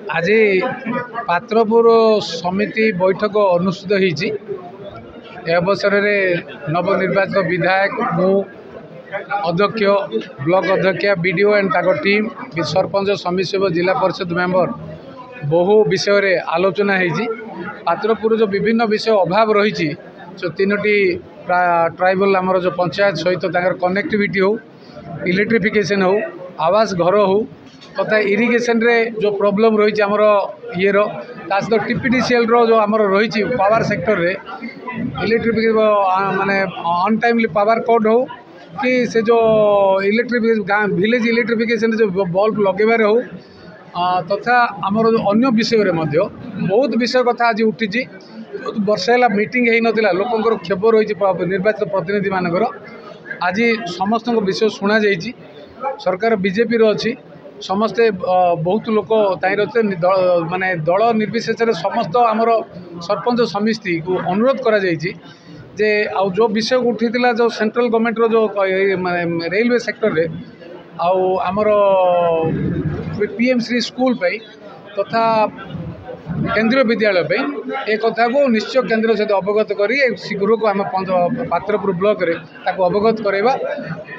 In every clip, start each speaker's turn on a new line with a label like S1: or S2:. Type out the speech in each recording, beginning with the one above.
S1: आज पात्रपुर समिति बैठक अनुष्ठित होती अवसर में नवनिर्वाचित विधायक मु अध्यक्ष ब्लॉक अध्यक्ष बीडीओ एंड टीम सरपंच समिति सभ्य जिला परिषद मेंबर बहु विषय रे आलोचना होती। पात्रपुर जो विभिन्न विषय अभाव रही जो तीनोटी ट्राइबल आमर जो पंचायत सहित कनेक्टिविटी हो, इलेक्ट्रिफिकेशन हो, आवास घर हो तथा इरिगेशन रे जो प्रॉब्लम रही आमर ये सहित टीपीडीसीएल रो जो आमर रही पावर सेक्टर रे इलेक्ट्रिक माने अन टाइमली पावर कट हो कि से जो इलेक्ट्रिक गाँव विलेज इलेक्ट्रिफिकेशन जो बल्ब लगेबार हो तथा आमर जो अन्य विषय रे बहुत विषय कथा आज उठी वर्ष है मीटिंग हो नाला लोकंर क्षोभ रही निर्वाचित प्रतिनिधि मानकर आज समस्त विषय शुणा जाइए। सरकार बीजेपी अच्छी समस्ते बहुत लोक माने दल निर्विशेष समस्त आमर सरपंच समिति को अनुरोध करा जाइए जे आउ जो विषय उठी जो सेंट्रल गवर्नमेंट रो जो माने रेलवे सेक्टर रे आउ आमर पीएम श्री स्कूल पे तथा केंद्रीय विद्यालय पे एक कथा को निश्चय केंद्र सहित अवगत करी शीघ्र को आम पात्रपुर ब्लॉक रे ताको अवगत करवा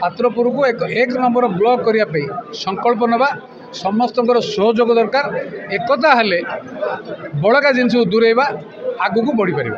S1: पात्रपुर को एक नंबर ब्लॉक करने संकल्प नवा समस्त सहयोग दरकार एकता हेले बड़का जिनस दूरेबा आगू को बढ़ी पार।